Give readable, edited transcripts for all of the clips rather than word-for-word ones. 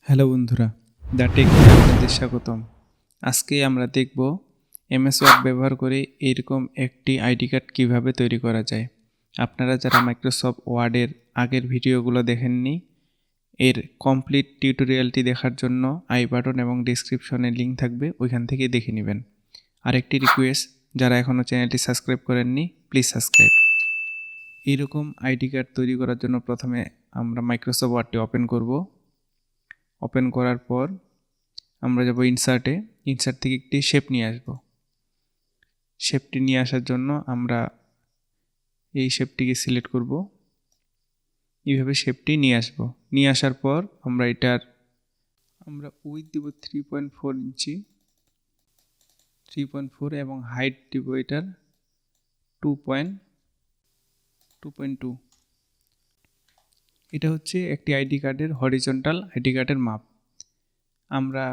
Hello বন্ধুরা, the take ভাই আপনাদের স্বাগতম। আজকে আমরা দেখব এমএস ওয়ার্ড ব্যবহার করে এরকম একটি আইডি কার্ড কীভাবে তৈরি করা যায়। আপনারা যারা মাইক্রোসফট ওয়ার্ডের আগের ভিডিওগুলো দেখেননি, এর কমপ্লিট টিউটোরিয়ালটি দেখার জন্য আই বাটন এবং ডিসক্রিপশনে লিঙ্ক থাকবে, ওইখান থেকে দেখে নেবেন। আরেকটি রিকোয়েস্ট, যারা এখনও চ্যানেলটি সাবস্ক্রাইব করেননি প্লিজ সাবস্ক্রাইব। এইরকম আইডি কার্ড তৈরি করার জন্য প্রথমে আমরা মাইক্রোসফট ওয়ার্ডটি ওপেন করব। ওপেন করার পর আমরা যাব ইনসার্ট থেকে একটি শেপ নিয়ে আসব। শেপটি নিয়ে আসার জন্য আমরা এই শেপটিকে সিলেক্ট করব। এইভাবে শেপটি নিয়ে আসব। নিয়ে আসার পর আমরা উইথ দিব 3.4 ইঞ্চি, 3.4 এবং হাইট দিব এটার 2.2। এটা হচ্ছে একটি আইডি কার্ডের হরিজন্টাল আইডি কার্ডের মাপ। আমরা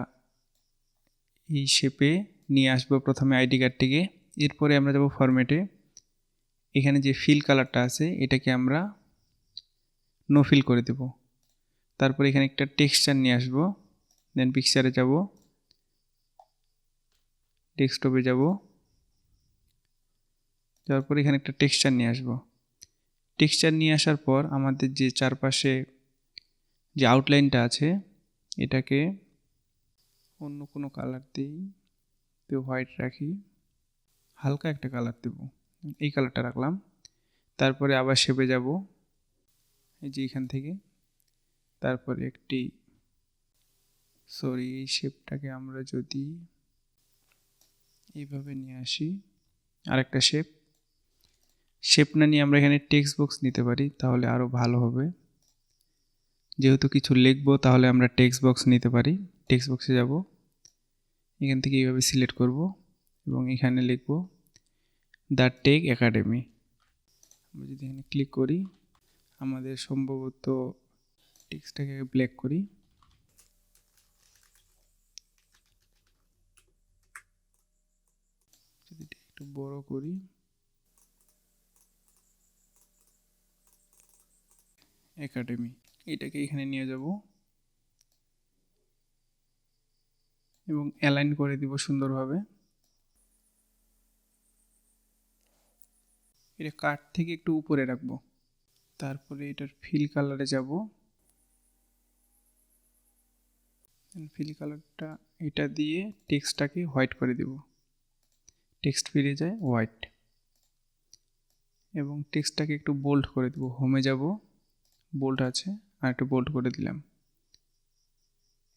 এই শেপে নিয়ে আসবো প্রথমে আইডি কার্ডটিকে। এরপরে আমরা যাব ফরম্যাটে। এখানে যে ফিল কালারটা আছে এটাকে আমরা নো ফিল করে দেব। তারপর এখানে একটা টেক্সচার নিয়ে আসব। দেন পিকচারে যাব, ডেস্কটপে যাব, তারপর এখানে একটা টেক্সচার নিয়ে আসব। টেক্সচার নিয়ে আসার পর আমাদের যে চারপাশে যে আউটলাইনটা আছে এটাকে অন্য কোনো কালার দিই, তো হোয়াইট রাখি, হালকা একটা কালার দেব, এই কালারটা রাখলাম। তারপরে আবার শেপে যাব, এই যে এখান থেকে, তারপরে এই শেপটাকে আমরা যদি এইভাবে নিয়ে আসি, আরেকটা শেপ না নিয়ে আমরা এখানে টেক্সট বক্স নিতে পারি, তাহলে আরও ভালো হবে। যেহেতু কিছু লিখবো তাহলে আমরা টেক্সট বক্স নিতে পারি। টেক্সট বক্সে যাব, এখান থেকে এইভাবে সিলেক্ট করব এবং এখানে লিখব দ্য টেক একাডেমি। আমরা যদি এখানে ক্লিক করি, আমাদের সম্ভবত টেক্সটটাকে ব্ল্যাক করি, যদি একটু বড় করি, একাডেমি, এটাকে এখানে নিয়ে যাব এবং অ্যালাইন করে দিব সুন্দরভাবে। এটা কাট থেকে একটু উপরে রাখবো। তারপরে এটার ফিল কালারে যাব, ফিল কালারটা এটা দিয়ে টেক্সটটাকে হোয়াইট করে দেব। টেক্সট ফিরে যায় হোয়াইট, এবং টেক্সটটাকে একটু বোল্ড করে দেব। হোমে যাব, বোল্ড আছে, আর একটু বোল্ড করে দিলাম।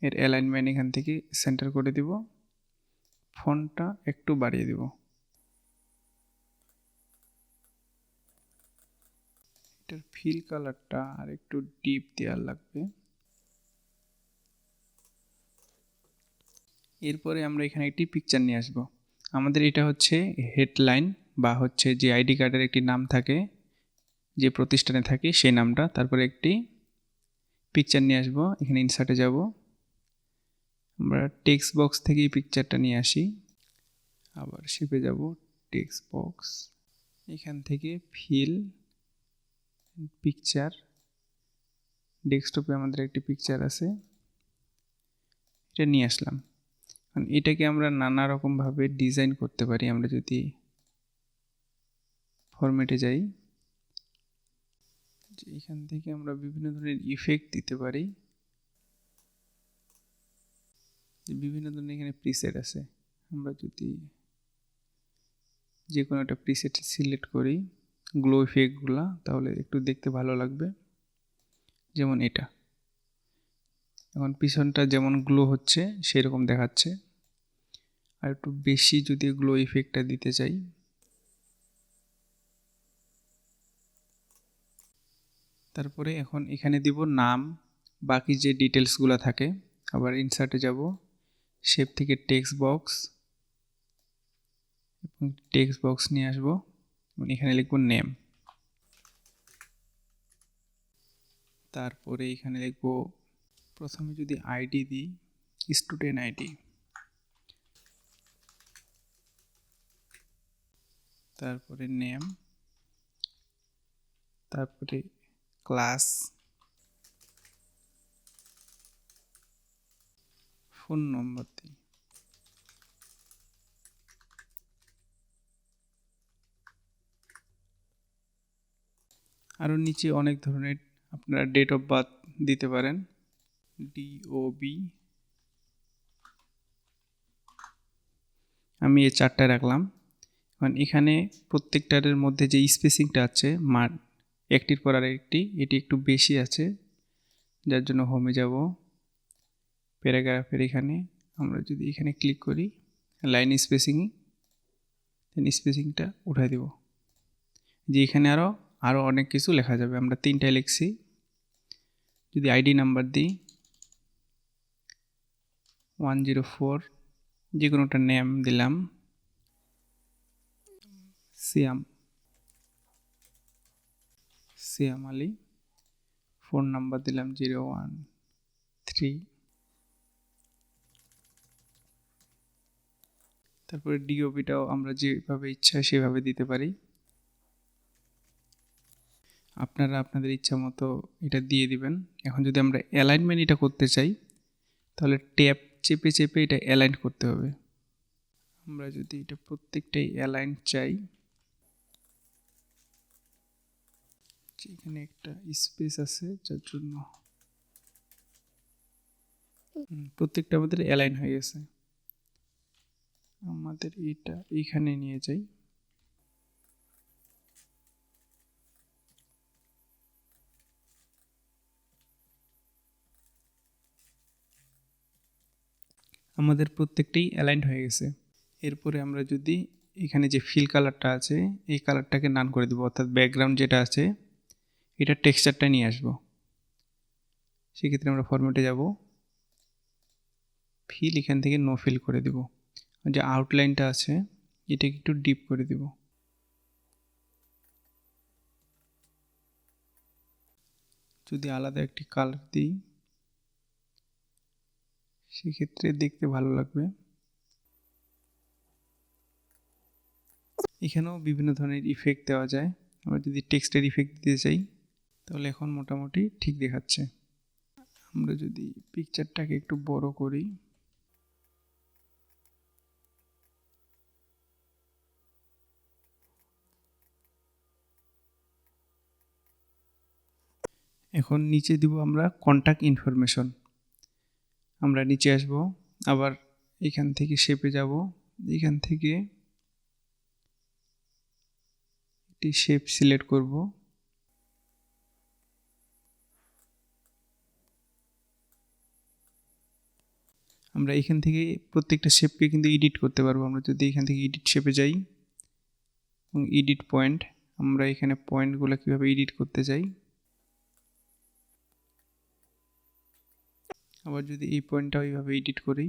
এর অ্যালাইনমেন্ট এখান থেকে সেন্টার করে দিব, ফন্টটা একটু বাড়িয়ে দেব। এটার ফিল কালারটা আর একটু ডিপ দেওয়ার লাগবে। এরপরে আমরা এখানে একটি পিকচার নিয়ে আসব। আমাদের এটা হচ্ছে হেডলাইন, বা হচ্ছে যে আইডি কার্ডের একটি নাম থাকে, যে প্রতিষ্ঠানে থাকে সেই নামটা। তারপরে একটি পিকচার নিয়ে আসব। এখানে ইনসার্টে যাব, আমরা টেক্সট বক্স থেকে এই পিকচারটা নিয়ে আসি, আবার শেপে যাব, টেক্সট বক্স, এখান থেকে ফিল পিকচার, ডেস্কটপে আমাদের একটি পিকচার আছে, এটা নিয়ে আসলাম। কারণ এটাকে আমরা নানা রকমভাবে ডিজাইন করতে পারি। আমরা যদি ফরম্যাটে যাই, এখান থেকে আমরা বিভিন্ন ধরনের ইফেক্ট দিতে পারি। বিভিন্ন ধরনের এখানে প্রিসেট আছে, আমরা যদি যে কোনো একটা প্রিসেট সিলেক্ট করি, গ্লো ইফেক্টগুলা, তাহলে একটু দেখতে ভালো লাগবে। যেমন এটা, এখন পিছনটা যেমন গ্লো হচ্ছে সেরকম দেখাচ্ছে। আর একটু বেশি যদি গ্লো ইফেক্টটা দিতে চাই, তারপরে এখন এখানে দিব নাম, বাকি যে ডিটেলসগুলো থাকে। আবার ইনসার্টে যাব, শেপ থেকে টেক্সট বক্স, এবং টেক্সট বক্স নিয়ে আসবো, এবং এখানে লিখব নেম। তারপরে এখানে লিখব, প্রথমে যদি আইডি দিই, স্টুডেন্ট আইডি, তারপরে নেম, তারপরে ক্লাস, ফোন নম্বর দিই। আরও নিচে অনেক ধরনের আপনারা ডেট অফ বার্থ দিতে পারেন, DOB। আমি এই 4টায় রাখলাম। এখন এখানে প্রত্যেকটার মধ্যে যে স্পেসিংটা আছে একটির পর আর একটি, এটি একটু বেশি আছে, যার জন্য হোমে যাব। প্যারাগ্রাফের এখানে আমরা যদি এখানে ক্লিক করি লাইন স্পেসিংটা উঠাই দেব, যে এখানে আরও অনেক কিছু লেখা যাবে। আমরা 3টায় লিখছি। যদি আইডি নাম্বার দিই 104, যে কোনোটা নেম দিলাম, সিয়াম আলী। ফোন নাম্বার দিলাম 013। তারপরে ডিওপিটাও আমরা যেভাবে ইচ্ছা সেভাবে দিতে পারি। আপনারা আপনাদের ইচ্ছা মতো এটা দিয়ে দিবেন। এখন যদি আমরা অ্যালাইনমেন্ট এটা করতে চাই, তাহলে ট্যাব চেপে চেপে এটা অ্যালাইন করতে হবে। আমরা যদি এটা প্রত্যেকটাই অ্যালাইন চাই, এখানে একটা স্পেস আছে, যার জন্য প্রত্যেকটা আমাদের অ্যালাইন হয়ে গেছে। আমাদের এটা এইখানে নিয়ে যাই। আমাদের প্রত্যেকটাই অ্যালাইন্ড হয়ে গেছে। এরপরে আমরা যদি এখানে যে ফিল কালারটা আছে এই কালারটাকে নান করে দেবো, অর্থাৎ ব্যাকগ্রাউন্ড যেটা আছে এটা টেক্সচারটা নিয়ে আসবো। সেক্ষেত্রে আমরা ফরম্যাটে যাব, ফিল, এখান থেকে নো ফিল করে দেব। যে আউটলাইনটা আছে এটাকে একটু ডিপ করে দেব। যদি আলাদা একটি কালার দিই সেক্ষেত্রে দেখতে ভালো লাগবে। এখানেও বিভিন্ন ধরনের ইফেক্ট দেওয়া যায়। আমরা যদি টেক্সটের ইফেক্ট দিতে চাই তাহলে এখন মোটামুটি ঠিক দেখাচ্ছে। আমরা যদি পিকচারটাকে একটু বড় করি, এখন নিচে দিব আমরা কন্ট্যাক্ট ইনফরমেশন। আমরা নিচে আসব, আবার এখান থেকে শেপে যাব, এখান থেকে একটি শেপ সিলেক্ট করব। আমরা এখান থেকে প্রত্যেকটা শেপকে কিন্তু এডিট করতে পারবো। আমরা যদি এখান থেকে এডিট শেপে যাই এবং এডিট পয়েন্ট, আমরা এখানে পয়েন্টগুলো কীভাবে এডিট করতে চাই, আবার যদি এই পয়েন্টটাও এইভাবে এডিট করি,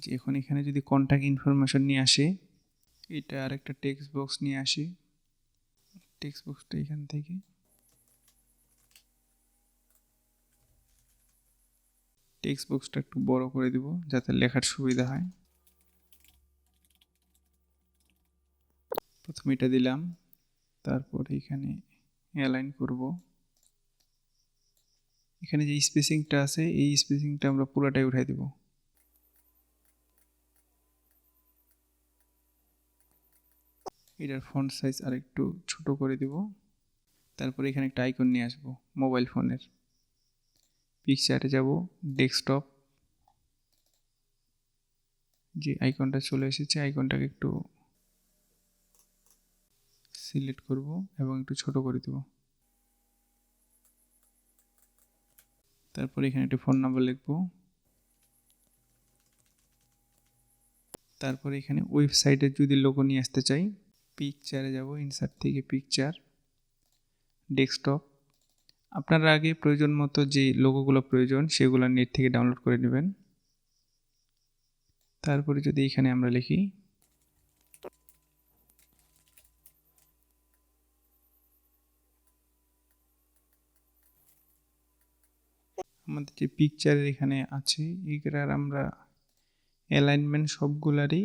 যে এখন এখানে যদি কন্ট্যাক্ট ইনফরমেশন নিয়ে আসে, এটা আর একটা টেক্সট বক্স নিয়ে আসি, টেক্সট বক্সটা এখান থেকে টেক্সট বক্সটা একটু বড় করে দিব যাতে লেখার সুবিধা হয়। প্রথমে এটা দিলাম, তারপর এখানে অ্যালাইন করব। এখানে যে স্পেসিংটা আছে এই স্পেসিংটা আমরা পুরোটাই উঠাই দেব। এটার ফন্ট সাইজ আর একটু ছোট করে দেব। তারপর এখানে একটা আইকন নিয়ে আসব মোবাইল ফোনের। পিকচারে যাব, ডেস্কটপ, যে আইকনটা চলে এসেছে আইকনটাকে একটু সিলেক্ট করব এবং একটু ছোট করে দেব। তারপর এখানে একটা ফোন নাম্বার লিখব। তারপর এখানে ওয়েবসাইটের যদি লোগো নিয়ে আসতে চাই, পিকচারে যাব, ইনসার্ট থেকে পিকচার, ডেস্কটপ। আপনারা আগে প্রয়োজন মতো যে লোগোগুলো প্রয়োজন সেগুলো নেট থেকে ডাউনলোড করে নেবেন। তারপরে যদি এখানে আমরা লিখি আমাদের যে পিকচারের এখানে আছে এগুলার আমরা অ্যালাইনমেন্ট সবগুলারই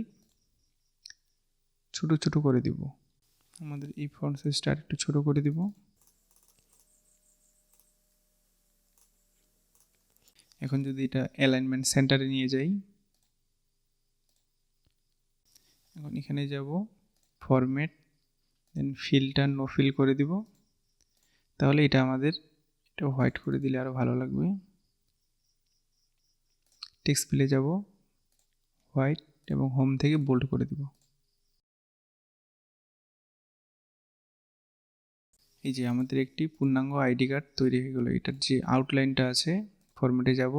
ছোট ছোট করে দিব। আমাদের এই ফন্ট সাইজটা একটু ছোট করে দিব। এখন যদি এটা অ্যালাইনমেন্ট সেন্টারে নিয়ে যাই, এখন এখানে যাব ফরম্যাট, দেন ফিলটা নো ফিল করে দিব। তাহলে এটা আমাদের এটা হোয়াইট করে দিলে আরও ভালো লাগবে। টেক্সট ফিলে যাব, হোয়াইট এবং হোম থেকে বোল্ড করে দিব। এই যে আমাদের একটি পূর্ণাঙ্গ আইডি কার্ড তৈরি হয়ে গেল। এটার যে আউটলাইনটা আছে, ফরম্যাটে যাব,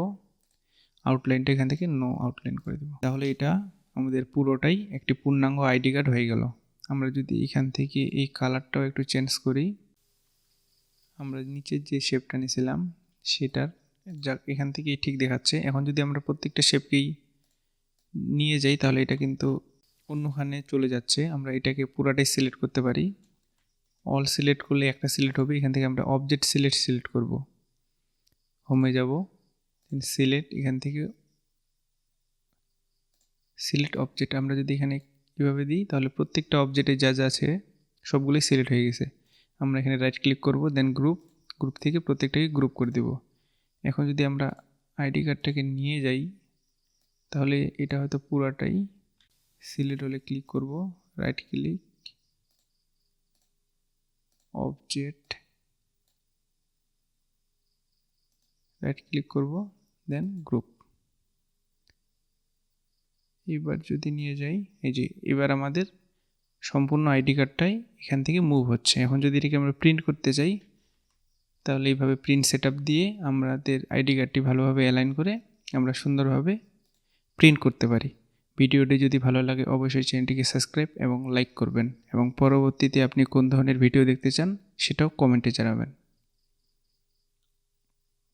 আউটলাইনটা এখান থেকে নো আউটলাইন করে দেব। তাহলে এটা আমাদের পুরোটাই একটি পূর্ণাঙ্গ আইডি কার্ড হয়ে গেল। আমরা যদি এখান থেকে এই কালারটাও একটু চেঞ্জ করি, আমরা নিচের যে শেপটা নিয়েছিলাম সেটার যা এখান থেকেই ঠিক দেখাচ্ছে। এখন যদি আমরা প্রত্যেকটা শেপকেই নিয়ে যাই তাহলে এটা কিন্তু অন্যখানে চলে যাচ্ছে। আমরা এটাকে পুরাটাই সিলেক্ট করতে পারি। অল সিলেক্ট করলে একটা সিলেক্ট হবে। এখান থেকে আমরা অবজেক্ট সিলেক্ট করব। হোমে যাব, সিলেক্ট, এখান থেকে সিলেক্ট অবজেক্ট আমরা যদি এখানে কীভাবে দিই তাহলে প্রত্যেকটা অবজেক্টে যা যা আছে সবগুলোই সিলেক্ট হয়ে গেছে। আমরা এখানে রাইট ক্লিক করব, দেন গ্রুপ থেকে প্রত্যেকটাকে গ্রুপ করে দেব। এখন যদি আমরা আইডি কার্ডটাকে নিয়ে যাই তাহলে এটা হয়তো পুরাটাই সিলেক্ট হলে ক্লিক করব, right click, object, right click করব, দেন গ্রুপ। এবার যদি নিয়ে যাই, এই যে এবার আমাদের সম্পূর্ণ আইডি কার্ডটাই এখান থেকে মুভ হচ্ছে। এখন যদি এটাকে আমরা প্রিন্ট করতে চাই তাহলে এইভাবে প্রিন্ট সেটআপ দিয়ে আমাদের আইডি কার্ডটি ভালোভাবে অ্যালাইন করে আমরা সুন্দরভাবে প্রিন্ট করতে পারি। ভিডিওটি যদি ভালো লাগে অবশ্যই চ্যানেলটিকে সাবস্ক্রাইব এবং লাইক করবেন, এবং পরবর্তীতে আপনি কোন ধরনের ভিডিও দেখতে চান সেটাও কমেন্টে জানাবেন।